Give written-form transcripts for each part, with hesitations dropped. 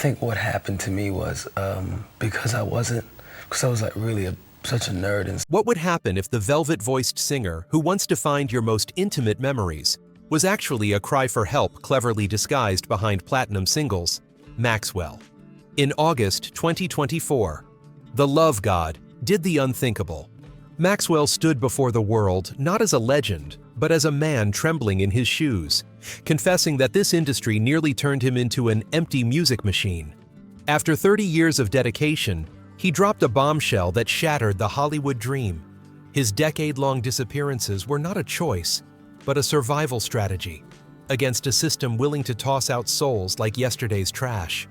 think what happened to me was because I was like really such a nerd. And What would happen if the velvet-voiced singer who once defined your most intimate memories was actually a cry for help cleverly disguised behind platinum singles? Maxwell. In August 2024, the love god did the unthinkable. Maxwell stood before the world not as a legend, but as a man trembling in his shoes, confessing that this industry nearly turned him into an empty music machine. After 30 years of dedication, he dropped a bombshell that shattered the Hollywood dream. His decade-long disappearances were not a choice, but a survival strategy against a system willing to toss out souls like yesterday's trash.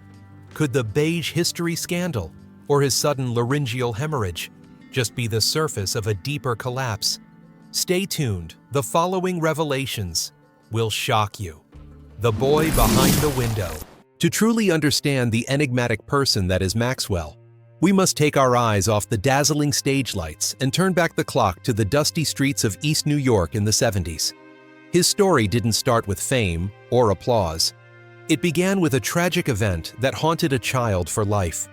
Could the beige history scandal or his sudden laryngeal hemorrhage just be the surface of a deeper collapse? Stay tuned, the following revelations will shock you. The boy behind the window. To truly understand the enigmatic person that is Maxwell, we must take our eyes off the dazzling stage lights and turn back the clock to the dusty streets of East New York in the 70s. His story didn't start with fame or applause. It began with a tragic event that haunted a child for life.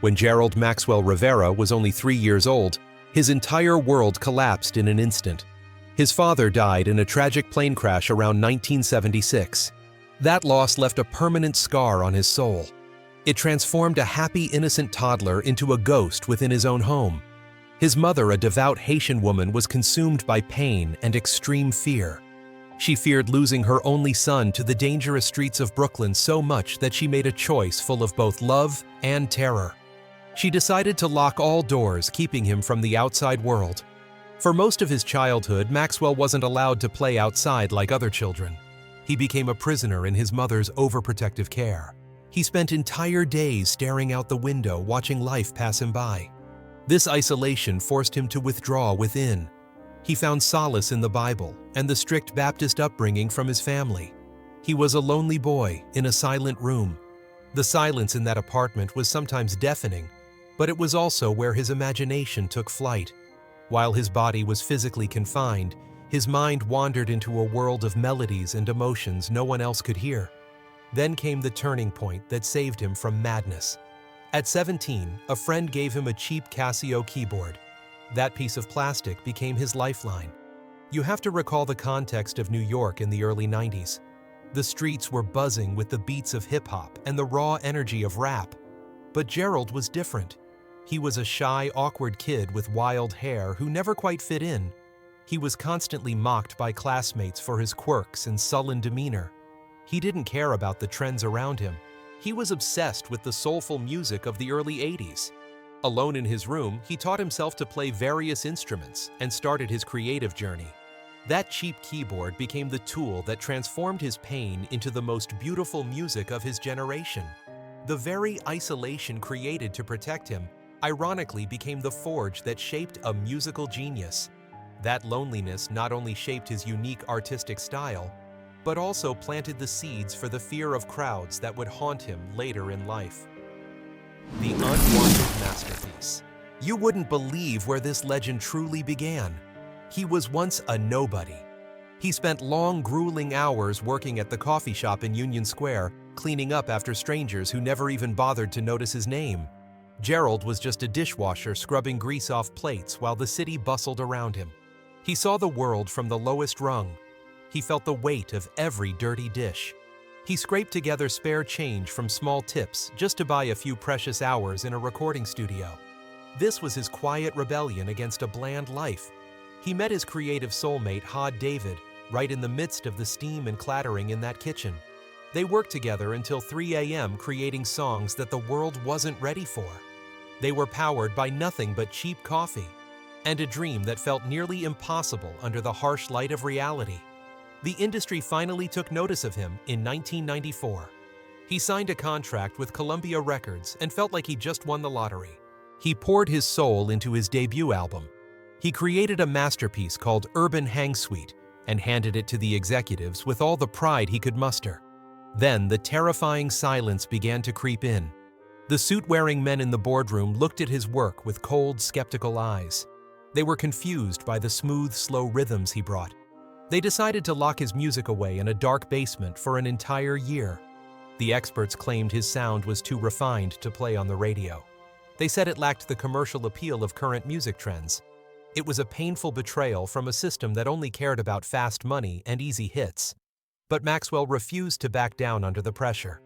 When Gerald Maxwell Rivera was only 3 years old, his entire world collapsed in an instant. His father died in a tragic plane crash around 1976. That loss left a permanent scar on his soul. It transformed a happy, innocent toddler into a ghost within his own home. His mother, a devout Haitian woman, was consumed by pain and extreme fear. She feared losing her only son to the dangerous streets of Brooklyn so much that she made a choice full of both love and terror. She decided to lock all doors, keeping him from the outside world. For most of his childhood, Maxwell wasn't allowed to play outside like other children. He became a prisoner in his mother's overprotective care. He spent entire days staring out the window, watching life pass him by. This isolation forced him to withdraw within. He found solace in the Bible and the strict Baptist upbringing from his family. He was a lonely boy in a silent room. The silence in that apartment was sometimes deafening, but it was also where his imagination took flight. While his body was physically confined, his mind wandered into a world of melodies and emotions no one else could hear. Then came the turning point that saved him from madness. At 17, a friend gave him a cheap Casio keyboard. That piece of plastic became his lifeline. You have to recall the context of New York in the early 90s. The streets were buzzing with the beats of hip-hop and the raw energy of rap. But Gerald was different. He was a shy, awkward kid with wild hair who never quite fit in. He was constantly mocked by classmates for his quirks and sullen demeanor. He didn't care about the trends around him. He was obsessed with the soulful music of the early 80s. Alone in his room, he taught himself to play various instruments and started his creative journey. That cheap keyboard became the tool that transformed his pain into the most beautiful music of his generation. The very isolation created to protect him, ironically, became the forge that shaped a musical genius. That loneliness not only shaped his unique artistic style, but also planted the seeds for the fear of crowds that would haunt him later in life. The unwanted masterpiece. You wouldn't believe where this legend truly began. He was once a nobody. He spent long, grueling hours working at the coffee shop in Union Square, cleaning up after strangers who never even bothered to notice his name. Gerald was just a dishwasher scrubbing grease off plates while the city bustled around him. He saw the world from the lowest rung. He felt the weight of every dirty dish. He scraped together spare change from small tips just to buy a few precious hours in a recording studio. This was his quiet rebellion against a bland life. He met his creative soulmate, Hod David, right in the midst of the steam and clattering in that kitchen. They worked together until 3 a.m. creating songs that the world wasn't ready for. They were powered by nothing but cheap coffee and a dream that felt nearly impossible under the harsh light of reality. The industry finally took notice of him in 1994. He signed a contract with Columbia Records and felt like he just won the lottery. He poured his soul into his debut album. He created a masterpiece called Urban Hang Suite and handed it to the executives with all the pride he could muster. Then the terrifying silence began to creep in. The suit-wearing men in the boardroom looked at his work with cold, skeptical eyes. They were confused by the smooth, slow rhythms he brought. They decided to lock his music away in a dark basement for an entire year. The experts claimed his sound was too refined to play on the radio. They said it lacked the commercial appeal of current music trends. It was a painful betrayal from a system that only cared about fast money and easy hits. But Maxwell refused to back down under the pressure.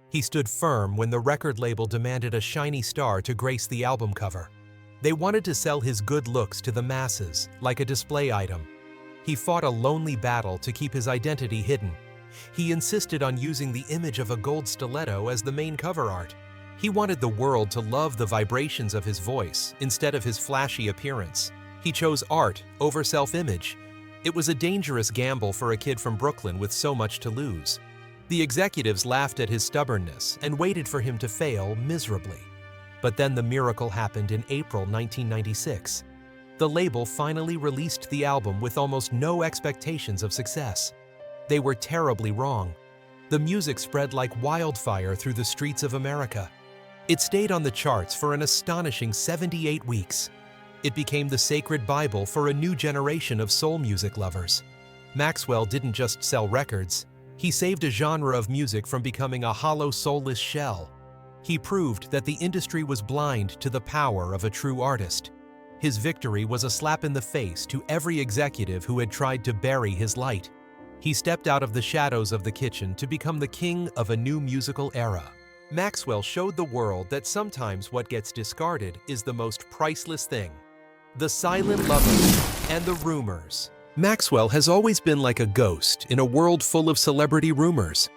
He stood firm when the record label demanded a shiny star to grace the album cover. They wanted to sell his good looks to the masses, like a display item. He fought a lonely battle to keep his identity hidden. He insisted on using the image of a gold stiletto as the main cover art. He wanted the world to love the vibrations of his voice instead of his flashy appearance. He chose art over self-image. It was a dangerous gamble for a kid from Brooklyn with so much to lose. The executives laughed at his stubbornness and waited for him to fail miserably. But then the miracle happened in April 1996. The label finally released the album with almost no expectations of success. They were terribly wrong. The music spread like wildfire through the streets of America. It stayed on the charts for an astonishing 78 weeks. It became the sacred Bible for a new generation of soul music lovers. Maxwell didn't just sell records. He saved a genre of music from becoming a hollow, soulless shell. He proved that the industry was blind to the power of a true artist. His victory was a slap in the face to every executive who had tried to bury his light. He stepped out of the shadows of the kitchen to become the king of a new musical era. Maxwell showed the world that sometimes what gets discarded is the most priceless thing. The silent lovers and the rumors. Maxwell has always been like a ghost in a world full of celebrity rumors.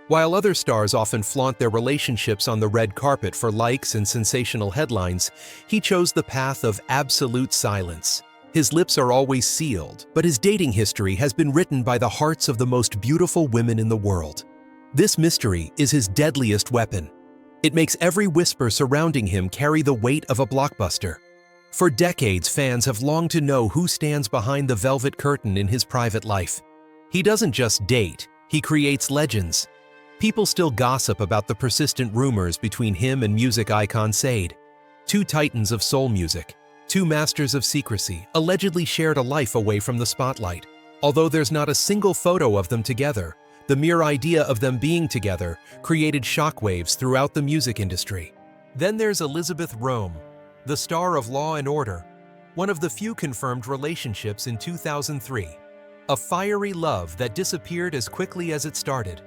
While other stars often flaunt their relationships on the red carpet for likes and sensational headlines, he chose the path of absolute silence. His lips are always sealed, but his dating history has been written by the hearts of the most beautiful women in the world. This mystery is his deadliest weapon. It makes every whisper surrounding him carry the weight of a blockbuster. For decades, fans have longed to know who stands behind the velvet curtain in his private life. He doesn't just date, he creates legends. People still gossip about the persistent rumors between him and music icon Sade. Two titans of soul music, two masters of secrecy, allegedly shared a life away from the spotlight. Although there's not a single photo of them together, the mere idea of them being together created shockwaves throughout the music industry. Then there's Elizabeth Rome, the star of Law & Order, one of the few confirmed relationships in 2003. A fiery love that disappeared as quickly as it started.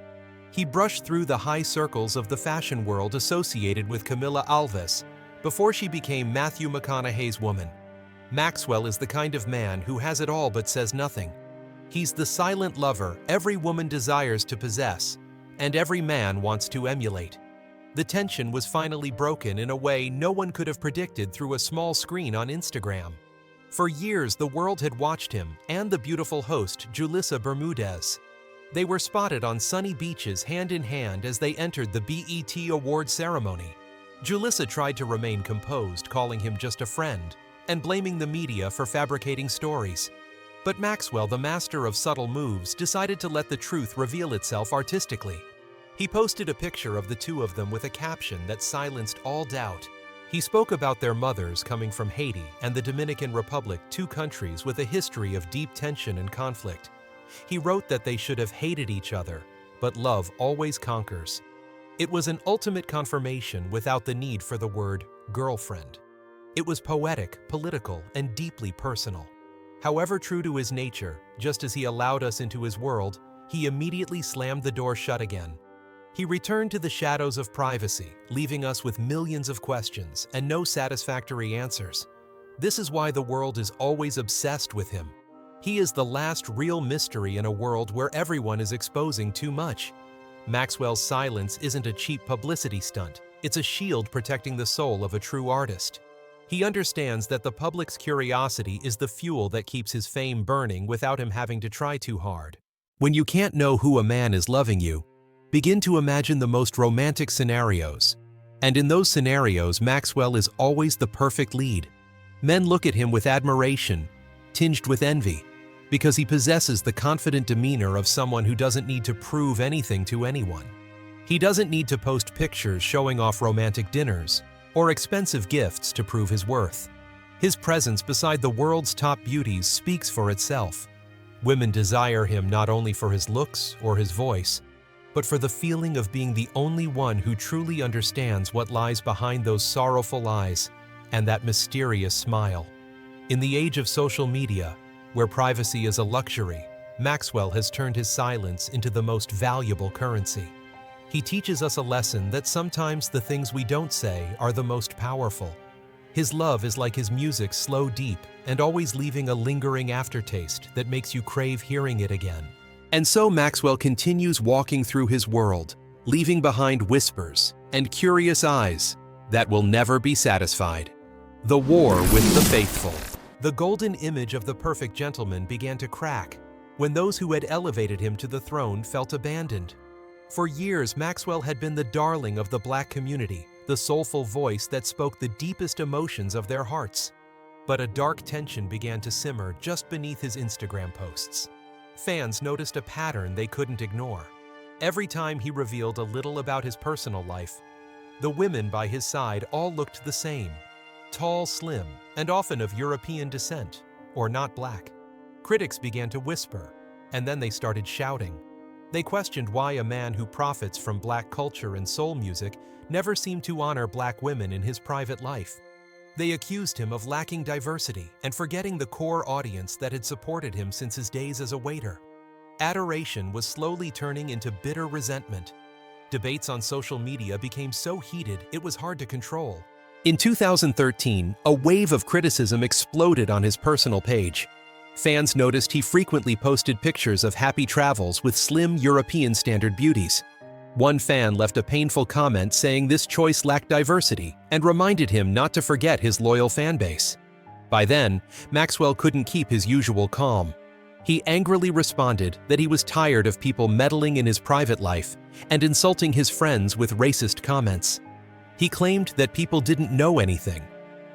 He brushed through the high circles of the fashion world associated with Camila Alves before she became Matthew McConaughey's woman. Maxwell is the kind of man who has it all but says nothing. He's the silent lover every woman desires to possess, and every man wants to emulate. The tension was finally broken in a way no one could have predicted through a small screen on Instagram. For years, the world had watched him and the beautiful host, Julissa Bermudez. They were spotted on sunny beaches hand in hand as they entered the BET Award ceremony. Julissa tried to remain composed, calling him just a friend, and blaming the media for fabricating stories. But Maxwell, the master of subtle moves, decided to let the truth reveal itself artistically. He posted a picture of the two of them with a caption that silenced all doubt. He spoke about their mothers coming from Haiti and the Dominican Republic, two countries with a history of deep tension and conflict. He wrote that they should have hated each other, but love always conquers. It was an ultimate confirmation without the need for the word girlfriend. It was poetic, political, and deeply personal. However true to his nature, just as he allowed us into his world, he immediately slammed the door shut again. He returned to the shadows of privacy, leaving us with millions of questions and no satisfactory answers. This is why the world is always obsessed with him. He is the last real mystery in a world where everyone is exposing too much. Maxwell's silence isn't a cheap publicity stunt. It's a shield protecting the soul of a true artist. He understands that the public's curiosity is the fuel that keeps his fame burning without him having to try too hard. When you can't know who a man is loving you, begin to imagine the most romantic scenarios. And in those scenarios, Maxwell is always the perfect lead. Men look at him with admiration, tinged with envy, because he possesses the confident demeanor of someone who doesn't need to prove anything to anyone. He doesn't need to post pictures showing off romantic dinners or expensive gifts to prove his worth. His presence beside the world's top beauties speaks for itself. Women desire him not only for his looks or his voice, but for the feeling of being the only one who truly understands what lies behind those sorrowful eyes and that mysterious smile. In the age of social media, where privacy is a luxury, Maxwell has turned his silence into the most valuable currency. He teaches us a lesson that sometimes the things we don't say are the most powerful. His love is like his music's slow deep and always leaving a lingering aftertaste that makes you crave hearing it again. And so Maxwell continues walking through his world, leaving behind whispers and curious eyes that will never be satisfied. The war with the faithful. The golden image of the perfect gentleman began to crack when those who had elevated him to the throne felt abandoned. For years, Maxwell had been the darling of the Black community, the soulful voice that spoke the deepest emotions of their hearts. But a dark tension began to simmer just beneath his Instagram posts. Fans noticed a pattern they couldn't ignore. Every time he revealed a little about his personal life, the women by his side all looked the same: tall, slim, and often of European descent, or not Black. Critics began to whisper, and then they started shouting. They questioned why a man who profits from Black culture and soul music never seemed to honor Black women in his private life. They accused him of lacking diversity and forgetting the core audience that had supported him since his days as a waiter. Adoration was slowly turning into bitter resentment. Debates on social media became so heated it was hard to control. In 2013, a wave of criticism exploded on his personal page. Fans noticed he frequently posted pictures of happy travels with slim European standard beauties. One fan left a painful comment saying this choice lacked diversity and reminded him not to forget his loyal fan base. By then, Maxwell couldn't keep his usual calm. He angrily responded that he was tired of people meddling in his private life and insulting his friends with racist comments. He claimed that people didn't know anything,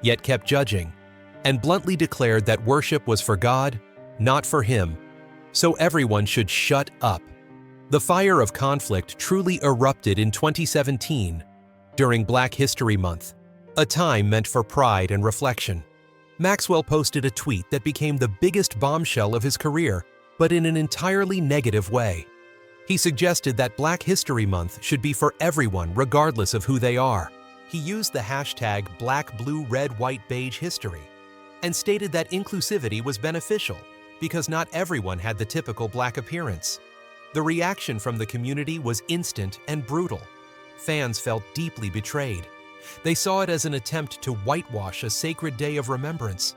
yet kept judging, and bluntly declared that worship was for God, not for him, so everyone should shut up. The fire of conflict truly erupted in 2017 during Black History Month, a time meant for pride and reflection. Maxwell posted a tweet that became the biggest bombshell of his career, but in an entirely negative way. He suggested that Black History Month should be for everyone regardless of who they are. He used the hashtag Black, Blue, Red, White, Beige History and stated that inclusivity was beneficial because not everyone had the typical Black appearance. The reaction from the community was instant and brutal. Fans felt deeply betrayed. They saw it as an attempt to whitewash a sacred day of remembrance.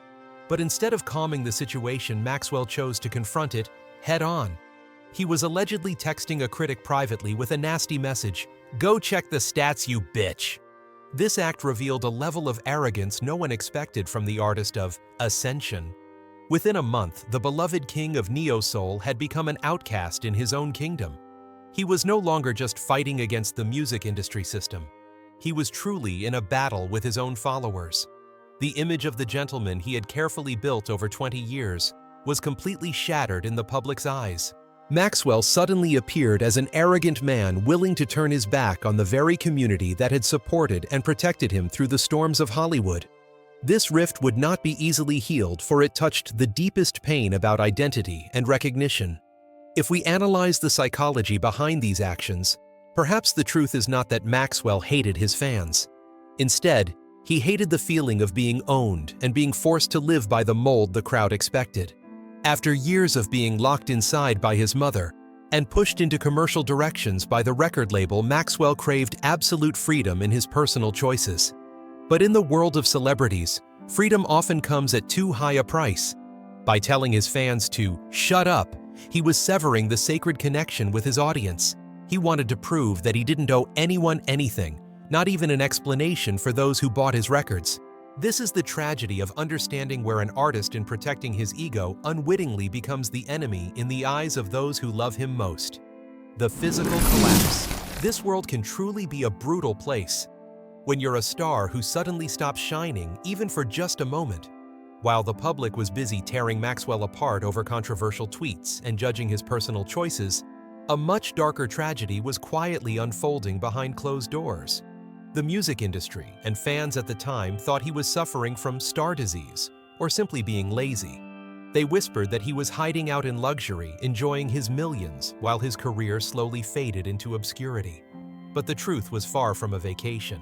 But instead of calming the situation, Maxwell chose to confront it head-on. He was allegedly texting a critic privately with a nasty message, "Go check the stats, you bitch." This act revealed a level of arrogance no one expected from the artist of Ascension. Within a month, the beloved king of neo-soul had become an outcast in his own kingdom. He was no longer just fighting against the music industry system. He was truly in a battle with his own followers. The image of the gentleman he had carefully built over 20 years was completely shattered in the public's eyes. Maxwell suddenly appeared as an arrogant man willing to turn his back on the very community that had supported and protected him through the storms of Hollywood. This rift would not be easily healed, for it touched the deepest pain about identity and recognition. If we analyze the psychology behind these actions, perhaps the truth is not that Maxwell hated his fans. Instead, he hated the feeling of being owned and being forced to live by the mold the crowd expected. After years of being locked inside by his mother and pushed into commercial directions by the record label, Maxwell craved absolute freedom in his personal choices. But in the world of celebrities, freedom often comes at too high a price. By telling his fans to shut up, he was severing the sacred connection with his audience. He wanted to prove that he didn't owe anyone anything, not even an explanation for those who bought his records. This is the tragedy of understanding where an artist, in protecting his ego, unwittingly becomes the enemy in the eyes of those who love him most. The physical collapse. This world can truly be a brutal place. When you're a star who suddenly stops shining, even for just a moment. While the public was busy tearing Maxwell apart over controversial tweets and judging his personal choices, a much darker tragedy was quietly unfolding behind closed doors. The music industry and fans at the time thought he was suffering from star disease or simply being lazy. They whispered that he was hiding out in luxury, enjoying his millions, while his career slowly faded into obscurity. But the truth was far from a vacation.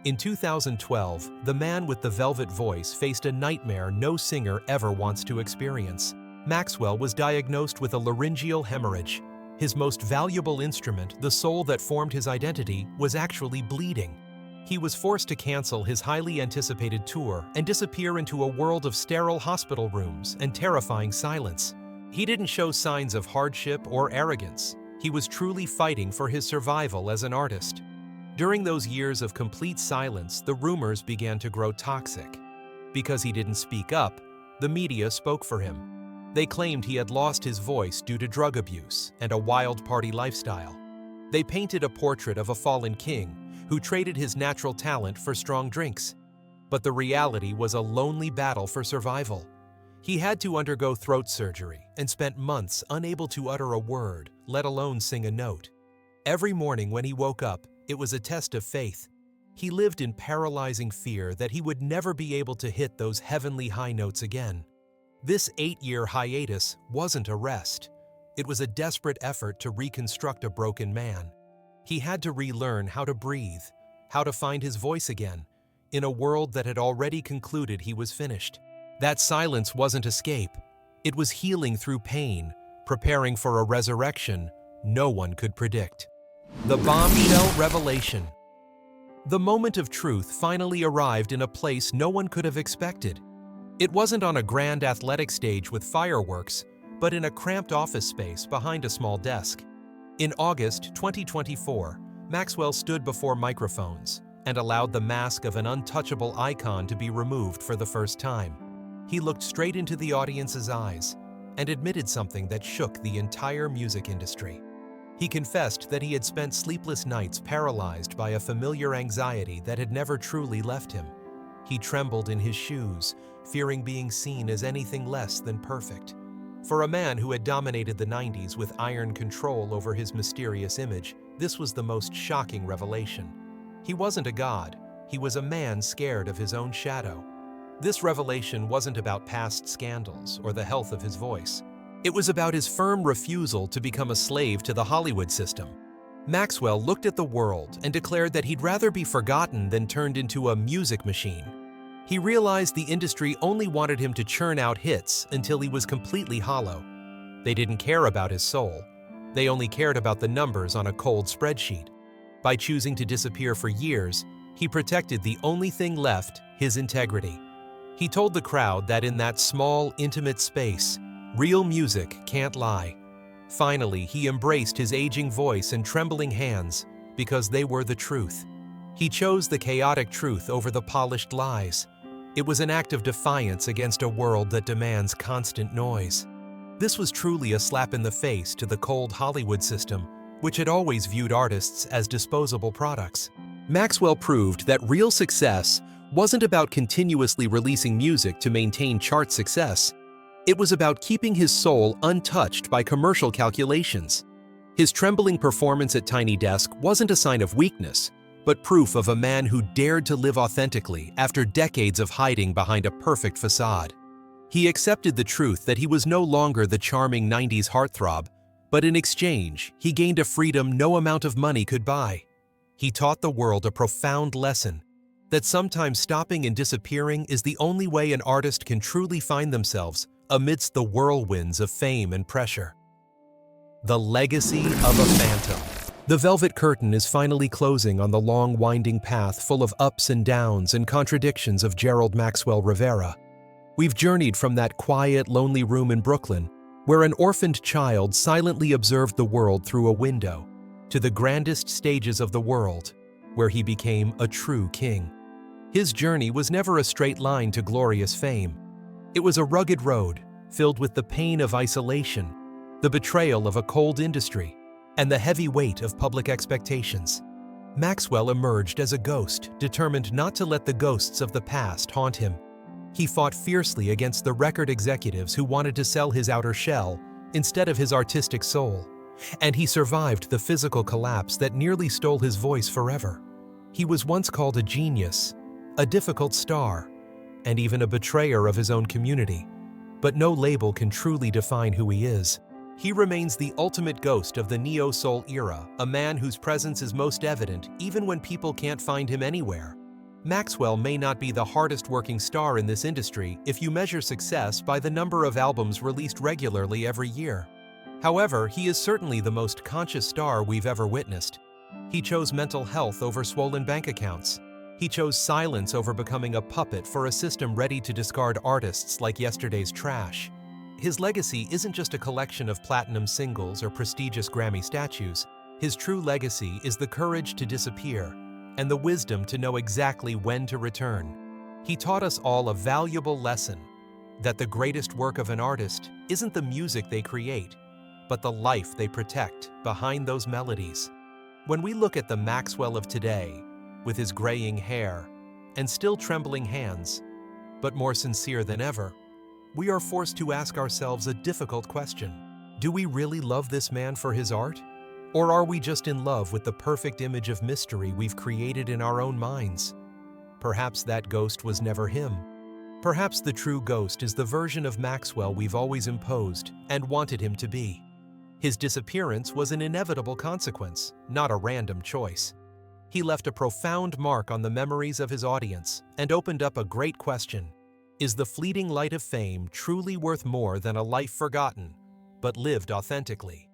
In 2012, the man with the velvet voice faced a nightmare no singer ever wants to experience. Maxwell was diagnosed with a laryngeal hemorrhage. His most valuable instrument, the soul that formed his identity, was actually bleeding. He was forced to cancel his highly anticipated tour and disappear into a world of sterile hospital rooms and terrifying silence. He didn't show signs of hardship or arrogance. He was truly fighting for his survival as an artist. During those years of complete silence, the rumors began to grow toxic. Because he didn't speak up, the media spoke for him. They claimed he had lost his voice due to drug abuse and a wild party lifestyle. They painted a portrait of a fallen king who traded his natural talent for strong drinks. But the reality was a lonely battle for survival. He had to undergo throat surgery and spent months unable to utter a word, let alone sing a note. Every morning when he woke up, it was a test of faith. He lived in paralyzing fear that he would never be able to hit those heavenly high notes again. This 8-year hiatus wasn't a rest. It was a desperate effort to reconstruct a broken man. He had to relearn how to breathe, how to find his voice again, in a world that had already concluded he was finished. That silence wasn't escape. It was healing through pain, preparing for a resurrection no one could predict. The bombshell revelation. The moment of truth finally arrived in a place no one could have expected. It wasn't on a grand athletic stage with fireworks, but in a cramped office space behind a small desk. In August 2024, Maxwell stood before microphones and allowed the mask of an untouchable icon to be removed for the first time. He looked straight into the audience's eyes and admitted something that shook the entire music industry. He confessed that he had spent sleepless nights paralyzed by a familiar anxiety that had never truly left him. He trembled in his shoes, fearing being seen as anything less than perfect. For a man who had dominated the 90s with iron control over his mysterious image, this was the most shocking revelation. He wasn't a god, he was a man scared of his own shadow. This revelation wasn't about past scandals or the health of his voice. It was about his firm refusal to become a slave to the Hollywood system. Maxwell looked at the world and declared that he'd rather be forgotten than turned into a music machine. He realized the industry only wanted him to churn out hits until he was completely hollow. They didn't care about his soul. They only cared about the numbers on a cold spreadsheet. By choosing to disappear for years, he protected the only thing left, his integrity. He told the crowd that in that small, intimate space, real music can't lie. Finally, he embraced his aging voice and trembling hands because they were the truth. He chose the chaotic truth over the polished lies. It was an act of defiance against a world that demands constant noise. This was truly a slap in the face to the cold Hollywood system, which had always viewed artists as disposable products. Maxwell proved that real success wasn't about continuously releasing music to maintain chart success. It was about keeping his soul untouched by commercial calculations. His trembling performance at Tiny Desk wasn't a sign of weakness, but proof of a man who dared to live authentically after decades of hiding behind a perfect facade. He accepted the truth that he was no longer the charming 90s heartthrob, but in exchange, he gained a freedom no amount of money could buy. He taught the world a profound lesson, that sometimes stopping and disappearing is the only way an artist can truly find themselves amidst the whirlwinds of fame and pressure. The legacy of a phantom. The velvet curtain is finally closing on the long, winding path full of ups and downs and contradictions of Gerald Maxwell Rivera. We've journeyed from that quiet, lonely room in Brooklyn, where an orphaned child silently observed the world through a window, to the grandest stages of the world, where he became a true king. His journey was never a straight line to glorious fame. It was a rugged road, filled with the pain of isolation, the betrayal of a cold industry, and the heavy weight of public expectations. Maxwell emerged as a ghost, determined not to let the ghosts of the past haunt him. He fought fiercely against the record executives who wanted to sell his outer shell instead of his artistic soul, and he survived the physical collapse that nearly stole his voice forever. He was once called a genius, a difficult star, and even a betrayer of his own community. But no label can truly define who he is. He remains the ultimate ghost of the neo-soul era, a man whose presence is most evident even when people can't find him anywhere. Maxwell may not be the hardest-working star in this industry if you measure success by the number of albums released regularly every year. However, he is certainly the most conscious star we've ever witnessed. He chose mental health over swollen bank accounts. He chose silence over becoming a puppet for a system ready to discard artists like yesterday's trash. His legacy isn't just a collection of platinum singles or prestigious Grammy statues. His true legacy is the courage to disappear and the wisdom to know exactly when to return. He taught us all a valuable lesson, that the greatest work of an artist isn't the music they create, but the life they protect behind those melodies. When we look at the Maxwell of today, with his graying hair and still trembling hands, but more sincere than ever, we are forced to ask ourselves a difficult question. Do we really love this man for his art? Or are we just in love with the perfect image of mystery we've created in our own minds? Perhaps that ghost was never him. Perhaps the true ghost is the version of Maxwell we've always imposed and wanted him to be. His disappearance was an inevitable consequence, not a random choice. He left a profound mark on the memories of his audience and opened up a great question. Is the fleeting light of fame truly worth more than a life forgotten, but lived authentically?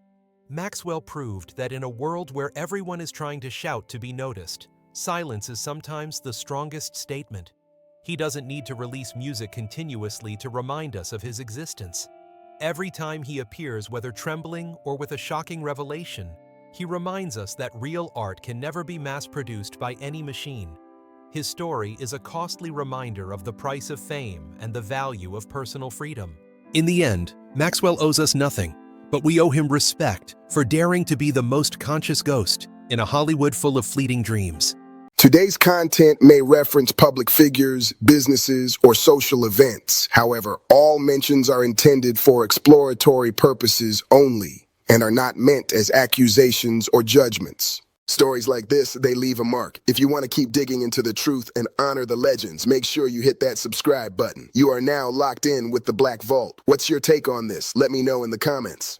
Maxwell proved that in a world where everyone is trying to shout to be noticed, silence is sometimes the strongest statement. He doesn't need to release music continuously to remind us of his existence. Every time he appears, whether trembling or with a shocking revelation, he reminds us that real art can never be mass-produced by any machine. His story is a costly reminder of the price of fame and the value of personal freedom. In the end, Maxwell owes us nothing, but we owe him respect for daring to be the most conscious ghost in a Hollywood full of fleeting dreams. Today's content may reference public figures, businesses, or social events. However, all mentions are intended for exploratory purposes only and are not meant as accusations or judgments. Stories like this, they leave a mark. If you want to keep digging into the truth and honor the legends, make sure you hit that subscribe button. You are now locked in with the Black Vault. What's your take on this? Let me know in the comments.